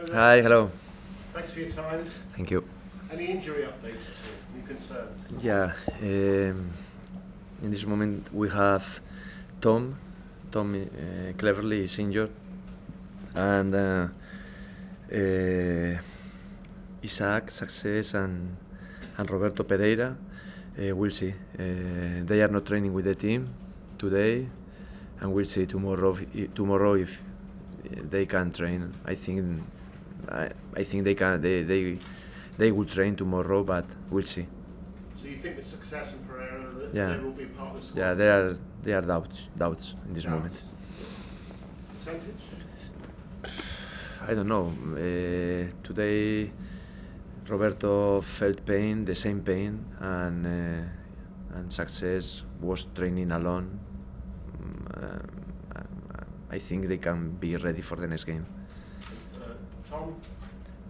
Hello there. Hi, hello. Thanks for your time. Thank you. Any injury updates at all? Any concerns? Yeah, in this moment we have Tom. Tom cleverly is injured, and Isaac, Success, and Roberto Pereira. We'll see. They are not training with the team today, and we'll see tomorrow. Tomorrow if they can train. I think they can. They will train tomorrow, but we'll see. So you think with Success and Pereira that Yeah. they will be part of the squad? Yeah, there are doubts in this moment. Percentage? I don't know. Today, Roberto felt pain, the same pain, and Success was training alone. I think they can be ready for the next game. Tom?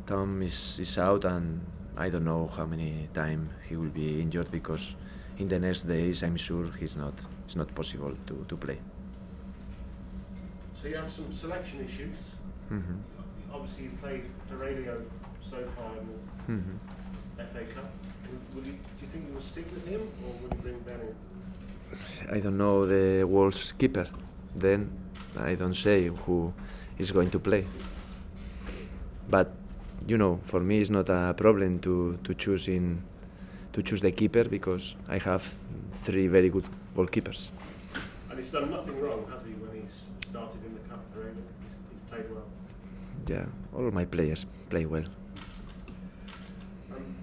Tom is out, and I don't know how many time he will be injured, because in the next days I'm sure it's not possible to play. So you have some selection issues. Mm-hmm. Obviously you played Aurelio so far in the Mm-hmm. FA Cup. Do you think you will stick with him, or will you bring Ben in? I don't know the world's keeper. Then I don't say who is going to play. But for me it's not a problem to choose the keeper, because I have 3 very good goalkeepers. And he's done nothing wrong, has he, when he's started in the cup? He's played well. Yeah, all my players play well.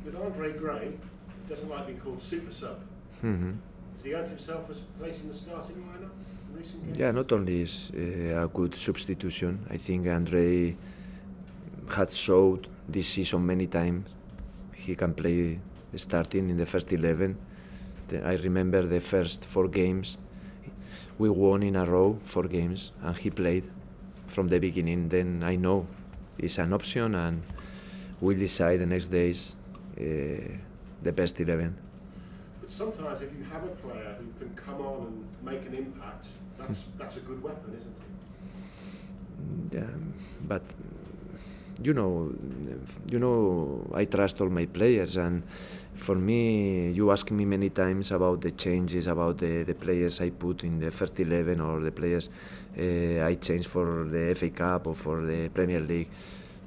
With Andre Gray, he doesn't like being called super sub. Mm-hmm. Has he earned himself a place in the starting lineup in recent games? Yeah, not only is a good substitution. I think Andre had showed this season many times he can play starting in the first 11. I remember the first 4 games we won in a row, 4 games, and he played from the beginning. Then I know it's an option, and we'll decide the next days the best 11. But sometimes if you have a player who can come on and make an impact, that's a good weapon, isn't it? Yeah, but I trust all my players, and for me, you ask me many times about the changes, about the players I put in the first 11, or the players I changed for the FA Cup or for the Premier League.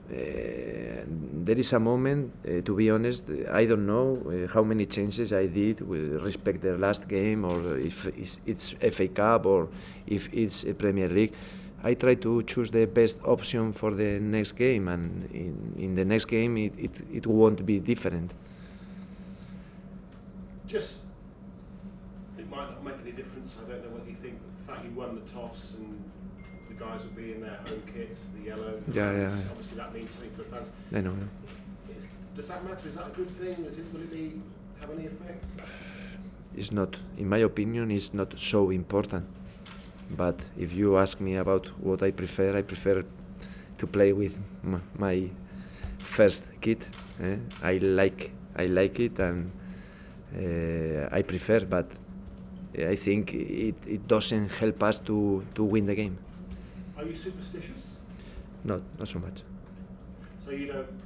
There is a moment, to be honest, I don't know how many changes I did with respect to the last game, or if it's FA Cup or if it's a Premier League. I try to choose the best option for the next game, and in the next game it won't be different. It might not make any difference, I don't know what you think, but the fact you won the toss and the guys will be in their home kit, the yellow, Yeah. obviously that means something for the fans. I know. Does that matter? Is that a good thing? Will it have any effect? It's not, in my opinion, it's not so important. But if you ask me about what I prefer to play with my first kit. I like it, and I prefer, but I think it doesn't help us to win the game. Are you superstitious? Not so much. So you don't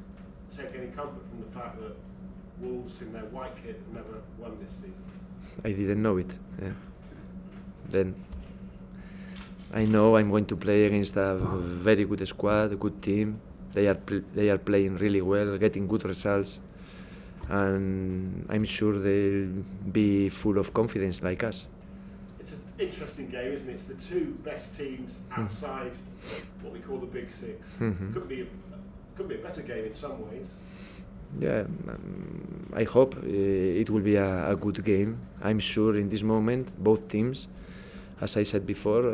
take any comfort from the fact that Wolves in their white kit never won this season? I didn't know it. Yeah. Then I know I'm going to play against a very good squad, a good team. They are playing really well, getting good results, and I'm sure they'll be full of confidence like us. It's an interesting game, isn't it? It's the 2 best teams outside what we call the Big 6. Mm-hmm. Could be a better game in some ways. Yeah, I hope it will be a good game. I'm sure in this moment both teams, as I said before,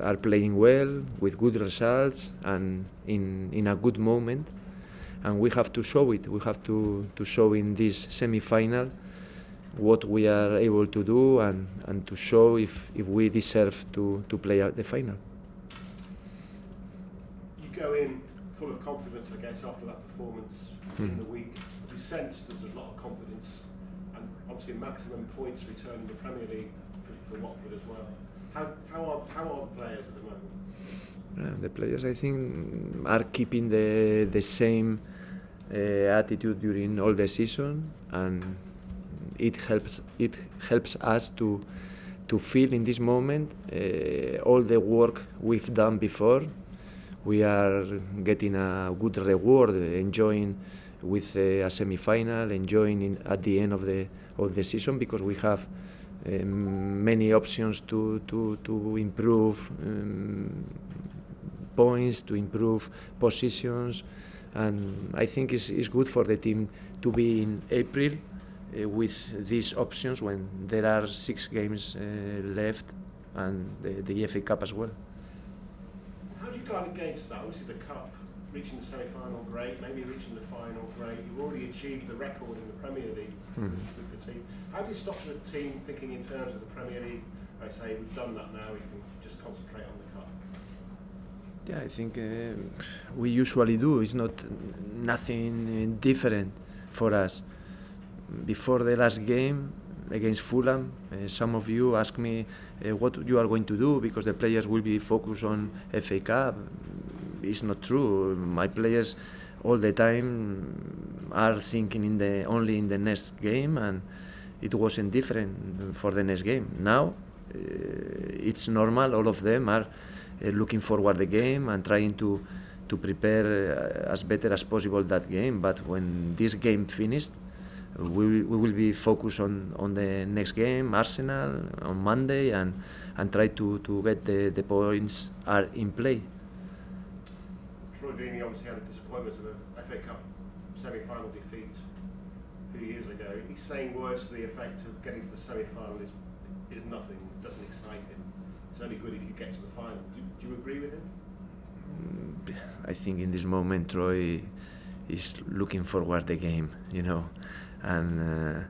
are playing well with good results and in a good moment, and we have to show it. We have to show in this semi-final what we are able to do, and to show if we deserve to play at the final. You go in full of confidence, I guess, after that performance in the week. You sense there's a lot of confidence, and obviously maximum points return in the Premier League for Watford as well. How are the players at the moment? The players, I think, are keeping the same attitude during all the season, and it helps us to feel in this moment all the work we've done before. We are getting a good reward, enjoying with a semi-final, enjoying at the end of the season, because we have many options to improve points, to improve positions, and I think it's good for the team to be in April with these options when there are 6 games left, and the FA Cup as well. How do you guard against that? Obviously the Cup, reaching the semi-final, great, maybe reaching the final, great. You've already achieved the record in the Premier League with the team. How do you stop the team thinking in terms of the Premier League? I say, we've done that now, we can just concentrate on the Cup. Yeah, I think we usually do. It's nothing different for us. Before the last game against Fulham, some of you asked me what you are going to do because the players will be focused on FA Cup. It's not true. My players all the time are thinking only in the next game, and it wasn't different for the next game. Now it's normal. All of them are looking forward the game and trying to prepare as better as possible that game. But when this game finished, we will be focused on the next game, Arsenal, on Monday, and try to get the points are in play. Troy Deeney obviously had a disappointment of a FA Cup semi-final defeat a few years ago. He's saying words to the effect of getting to the semi-final is nothing, doesn't excite him. It's only good if you get to the final. Do you agree with him? I think in this moment Troy is looking forward the game, and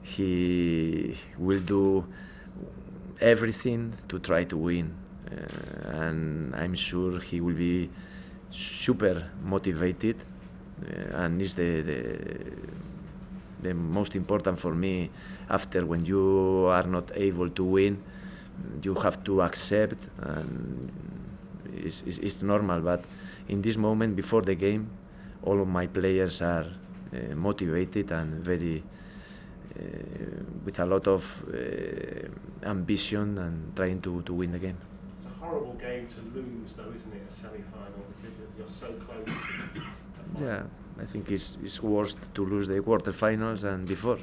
he will do everything to try to win, and I'm sure he will be super motivated, and it's the most important for me. After, when you are not able to win, you have to accept, and it's normal. But in this moment before the game, all of my players are motivated and very with a lot of ambition and trying to win the game. It's a horrible game to lose, though, isn't it? A semi-final, because you're so close. Yeah, I think it's worse to lose the quarterfinals than before.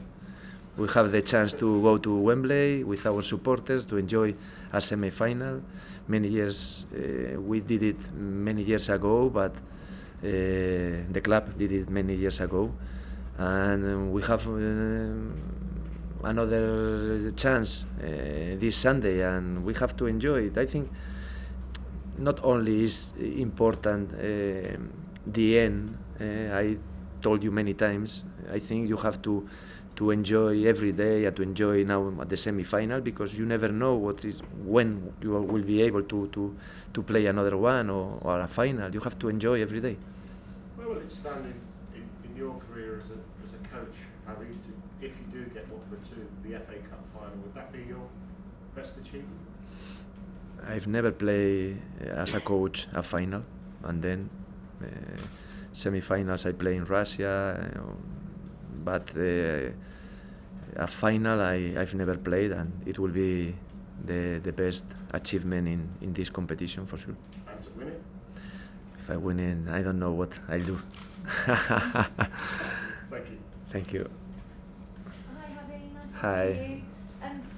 We have the chance to go to Wembley with our supporters to enjoy a semi-final. Many years we did it many years ago, but the club did it many years ago, and we have another chance this Sunday, and we have to enjoy it. I think not only is important the end. I told you many times, I think you have to enjoy every day and to enjoy now at the semi-final, because you never know when you will be able to play another one or a final. You have to enjoy every day. Where will it stand in your career as a coach, Javi, if you do get Watford to the FA Cup final? Would that be your best achievement? I've never played as a coach a final, and then semi-finals I play in Russia, but a final I've never played, and it will be the best achievement in this competition for sure. And to win it? If I win it, I don't know what I'll do. Thank you. Thank you. Hi, Javi. Nice to Hi. meet you.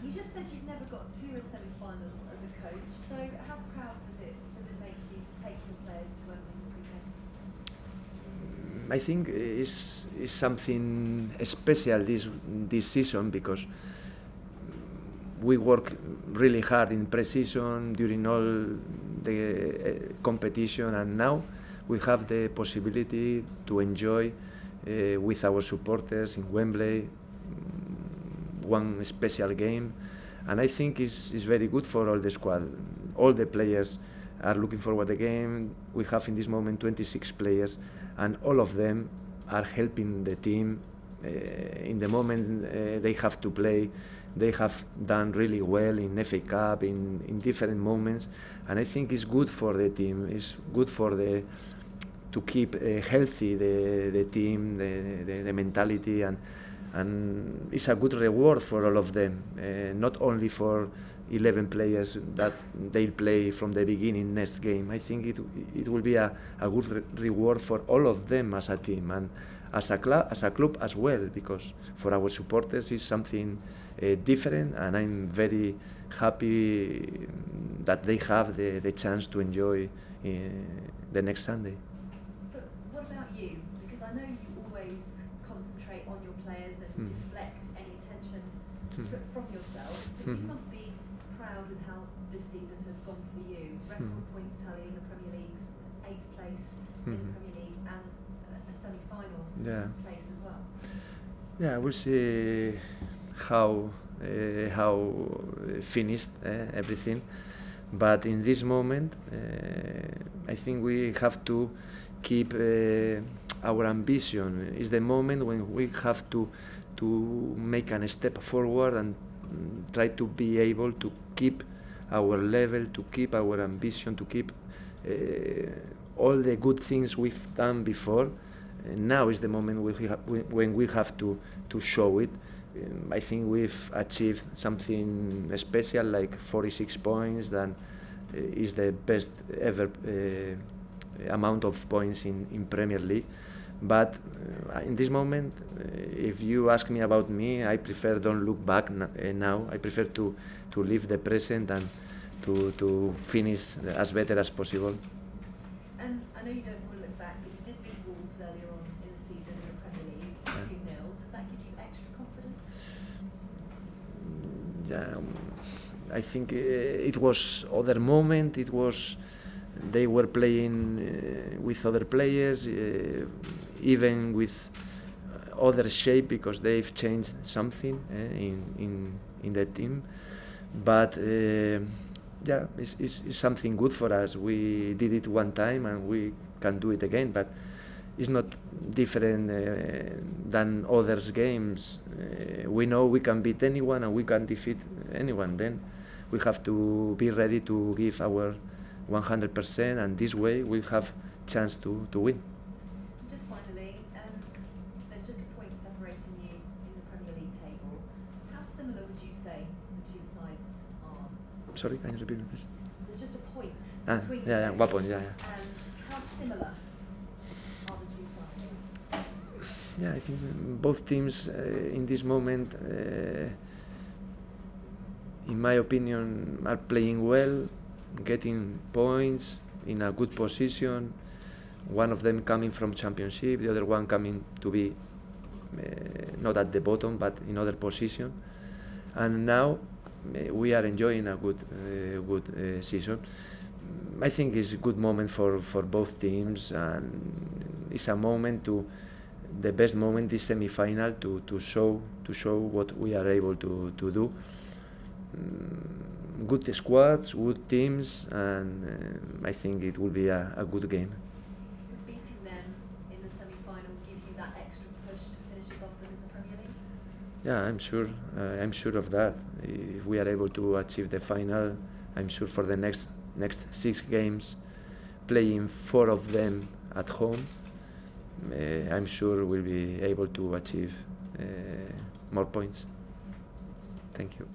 You just said you've never got to a semi-final as a coach. So how proud does it make you to take your players to Wembley this weekend? I think it's something special this season, because we work really hard in pre-season during all the competition, and now we have the possibility to enjoy with our supporters in Wembley one special game, and I think it's very good for all the squad. All the players are looking forward to the game. We have in this moment 26 players, and all of them are helping the team in the moment they have to play. they have done really well in FA Cup, in different moments, and I think it's good for the team. It's good for to keep healthy the team, the mentality, and it's a good reward for all of them, not only for 11 players that they'll play from the beginning next game. I think it will be a good reward for all of them as a team and as a club as well, because for our supporters it's something different, and I'm very happy that they have the chance to enjoy the next Sunday. But what about you? Because I know you always concentrate on your players and deflect any attention from yourself, but you must be proud with how this season has gone for you. Record points tally in the Premier League's 8th place in the Premier League and a semi-final place as well. Yeah, we'll see how finished everything, but in this moment I think we have to keep our ambition. It's the moment when we have to make a step forward and try to be able to keep our level, to keep our ambition, to keep all the good things we've done before. Now is the moment when we have to show it. I think we've achieved something special, like 46 points. That is the best ever amount of points in Premier League. But in this moment, if you ask me about me, I prefer don't look back now. I prefer to live the present and to finish as better as possible. And I know you don't want to look back, but you did beat Wolves earlier on in the season in the Premier League, 2-0. Does that give you extra confidence? I think it was other moment. It was they were playing with other players, even with other shape, because they've changed something in the team. But yeah, it's something good for us. We did it one time and we can do it again, but it's not different than others games. We know we can beat anyone and we can defeat anyone. Then we have to be ready to give our 100%, and this way we have chance to win. Just finally, there's just a point separating you in the Premier League table. How similar would you say the two sides are? Sorry, can you repeat it, please? There's just a point between yeah, you. 1 point, yeah. How similar are the two sides? Yeah, I think both teams in this moment, in my opinion, are playing well, getting points in a good position. One of them coming from Championship, the other one coming to be not at the bottom but in other position. And now we are enjoying a good season. I think it's a good moment for both teams, and it's a moment the best moment is semi-final to show what we are able to do. Good squads, good teams, and I think it will be a good game. Would beating them in the semi-final give you that extra push to finish above them in the Premier League? Yeah, I'm sure of that. If we are able to achieve the final, I'm sure for the next 6 games, playing 4 of them at home, I'm sure we'll be able to achieve more points. Thank you.